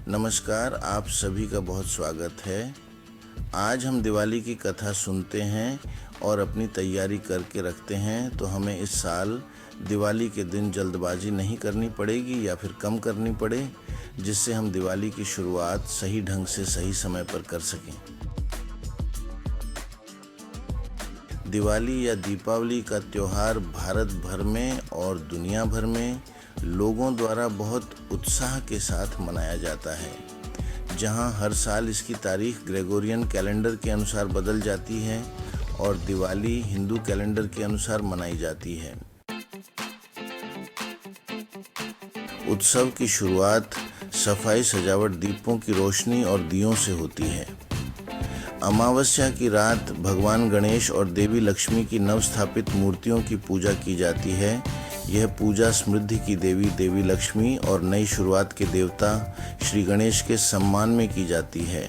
नमस्कार, आप सभी का बहुत स्वागत है। आज हम दिवाली की कथा सुनते हैं और अपनी तैयारी करके रखते हैं, तो हमें इस साल दिवाली के दिन जल्दबाजी नहीं करनी पड़ेगी या फिर कम करनी पड़े, जिससे हम दिवाली की शुरुआत सही ढंग से सही समय पर कर सकें। दिवाली या दीपावली का त्योहार भारत भर में और दुनिया भर में लोगों द्वारा बहुत उत्साह के साथ मनाया जाता है। जहां हर साल इसकी तारीख ग्रेगोरियन कैलेंडर के अनुसार बदल जाती है और दिवाली हिंदू कैलेंडर के अनुसार मनाई जाती है। उत्सव की शुरुआत सफाई, सजावट, दीपों की रोशनी और दियों से होती है। अमावस्या की रात भगवान गणेश और देवी लक्ष्मी की नवस्थापित मूर्तियों की पूजा की जाती है। यह पूजा समृद्धि की देवी देवी लक्ष्मी और नई शुरुआत के देवता श्री गणेश के सम्मान में की जाती है।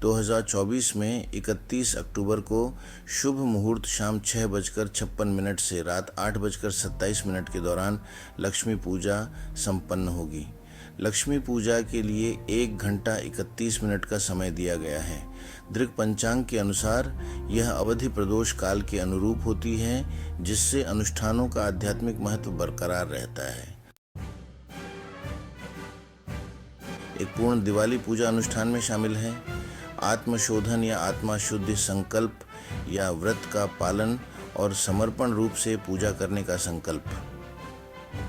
2024 में 31 अक्टूबर को शुभ मुहूर्त शाम 6:56 से रात 8:27 के दौरान लक्ष्मी पूजा संपन्न होगी। लक्ष्मी पूजा के लिए 1 घंटा 31 मिनट का समय दिया गया है। दृक पंचांग के अनुसार यह अवधि प्रदोष काल के अनुरूप होती है, जिससे अनुष्ठानों का आध्यात्मिक महत्व बरकरार रहता है। एक पूर्ण दिवाली पूजा अनुष्ठान में शामिल है आत्मशोधन या आत्मा शुद्धि संकल्प या व्रत का पालन और समर्पण रूप से पूजा करने का संकल्प।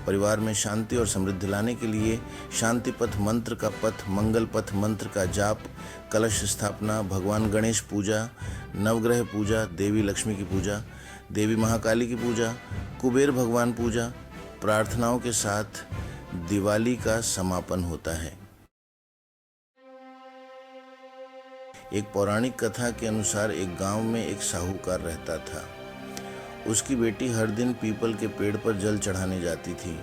परिवार में शांति और समृद्धि लाने के लिए शांति पथ मंत्र का पथ, मंगल पथ मंत्र का जाप, कलश स्थापना, भगवान गणेश पूजा, नवग्रह पूजा, देवी लक्ष्मी की पूजा, देवी महाकाली की पूजा, कुबेर भगवान पूजा, प्रार्थनाओं के साथ दिवाली का समापन होता है। एक पौराणिक कथा के अनुसार एक गांव में एक साहूकार रहता था। उसकी बेटी हर दिन पीपल के पेड़ पर जल चढ़ाने जाती थी।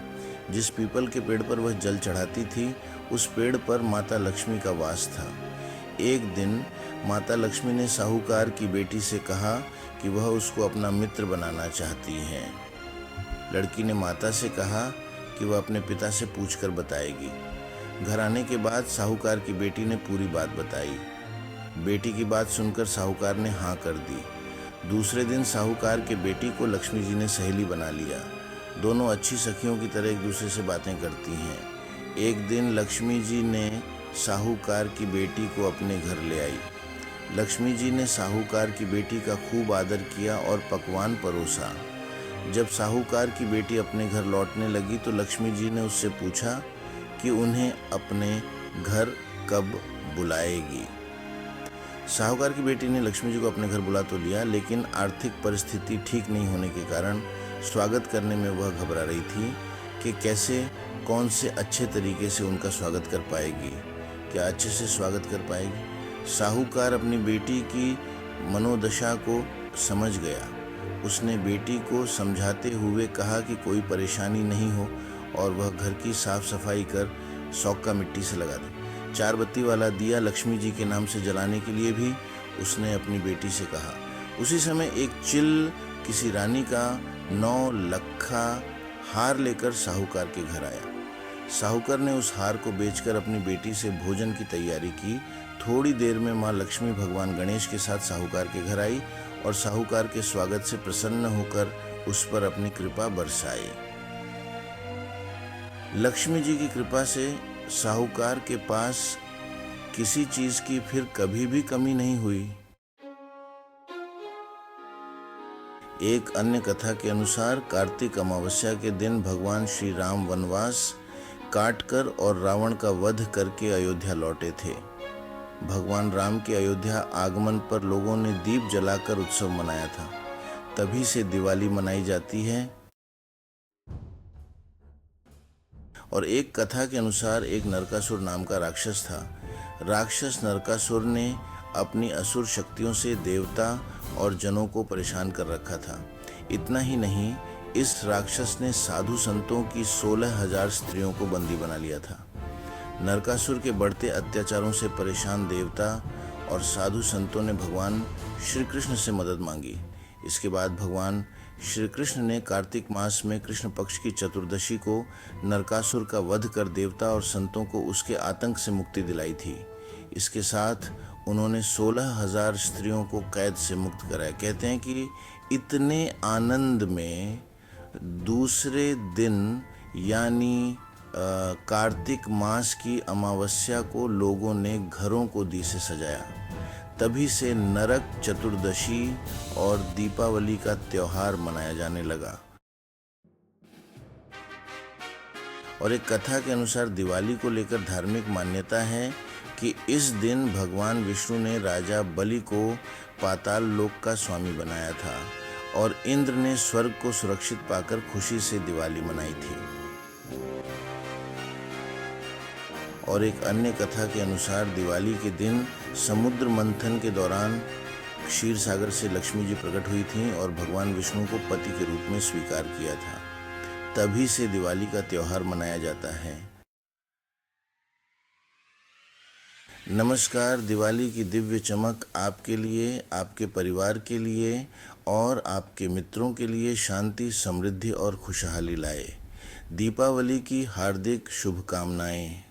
जिस पीपल के पेड़ पर वह जल चढ़ाती थी, उस पेड़ पर माता लक्ष्मी का वास था। एक दिन माता लक्ष्मी ने साहूकार की बेटी से कहा कि वह उसको अपना मित्र बनाना चाहती है। लड़की ने माता से कहा कि वह अपने पिता से पूछकर बताएगी। घर आने के बाद साहूकार की बेटी ने पूरी बात बताई। बेटी की बात सुनकर साहूकार ने हाँ कर दी। दूसरे दिन साहूकार के बेटी को लक्ष्मी जी ने सहेली बना लिया। दोनों अच्छी सखियों की तरह एक दूसरे से बातें करती हैं। एक दिन लक्ष्मी जी ने साहूकार की बेटी को अपने घर ले आई। लक्ष्मी जी ने साहूकार की बेटी का खूब आदर किया और पकवान परोसा। जब साहूकार की बेटी अपने घर लौटने लगी तो लक्ष्मी जी ने उससे पूछा कि उन्हें अपने घर कब बुलाएगी। साहूकार की बेटी ने लक्ष्मी जी को अपने घर बुला तो लिया, लेकिन आर्थिक परिस्थिति ठीक नहीं होने के कारण स्वागत करने में वह घबरा रही थी कि कैसे कौन से अच्छे तरीके से उनका स्वागत कर पाएगी, क्या अच्छे से स्वागत कर पाएगी। साहूकार अपनी बेटी की मनोदशा को समझ गया। उसने बेटी को समझाते हुए कहा कि कोई परेशानी नहीं हो और वह घर की साफ सफाई कर सौक्का मिट्टी से लगा दे। 4 बत्ती वाला दिया लक्ष्मी जी के नाम से जलाने के लिए भी उसने अपनी बेटी से कहा। उसी समय एक चिल किसी रानी का 9 लखा हार लेकर साहूकार के घर आया। साहूकार ने उस हार को बेचकर अपनी बेटी से भोजन की तैयारी की। थोड़ी देर में माँ लक्ष्मी भगवान गणेश के साथ साहूकार के घर आई और साहूकार के स्वागत से प्रसन्न होकर उस पर अपनी कृपा बरसाई। लक्ष्मी जी की कृपा से साहूकार के पास किसी चीज की फिर कभी भी कमी नहीं हुई। एक अन्य कथा के अनुसार कार्तिक अमावस्या के दिन भगवान श्री राम वनवास काटकर और रावण का वध करके अयोध्या लौटे थे। भगवान राम के अयोध्या आगमन पर लोगों ने दीप जलाकर उत्सव मनाया था। तभी से दिवाली मनाई जाती है। और एक कथा के अनुसार एक नरकासुर नाम का राक्षस था। राक्षस नरकासुर ने अपनी असुर शक्तियों से देवता और जनों को परेशान कर रखा था। इतना ही नहीं, इस राक्षस ने साधु संतों की 16,000 स्त्रियों को बंदी बना लिया था। नरकासुर के बढ़ते अत्याचारों से परेशान देवता और साधु संतों ने भगवान श्री कृष्ण से मदद मांगी। इसके बाद भगवान श्री कृष्ण ने कार्तिक मास में कृष्ण पक्ष की चतुर्दशी को नरकासुर का वध कर देवता और संतों को उसके आतंक से मुक्ति दिलाई थी। इसके साथ उन्होंने 16,000 स्त्रियों को कैद से मुक्त कराया। कहते हैं कि इतने आनंद में दूसरे दिन यानी कार्तिक मास की अमावस्या को लोगों ने घरों को दी से सजाया। तभी से नरक चतुर्दशी और दीपावली का त्योहार मनाया जाने लगा। और एक कथा के अनुसार दिवाली को लेकर धार्मिक मान्यता है कि इस दिन भगवान विष्णु ने राजा बलि को पाताल लोक का स्वामी बनाया था और इंद्र ने स्वर्ग को सुरक्षित पाकर खुशी से दिवाली मनाई थी। और एक अन्य कथा के अनुसार दिवाली के दिन समुद्र मंथन के दौरान क्षीर सागर से लक्ष्मी जी प्रकट हुई थीं और भगवान विष्णु को पति के रूप में स्वीकार किया था। तभी से दिवाली का त्योहार मनाया जाता है। नमस्कार। दिवाली की दिव्य चमक आपके लिए, आपके परिवार के लिए और आपके मित्रों के लिए शांति, समृद्धि और खुशहाली लाए। दीपावली की हार्दिक शुभकामनाएं।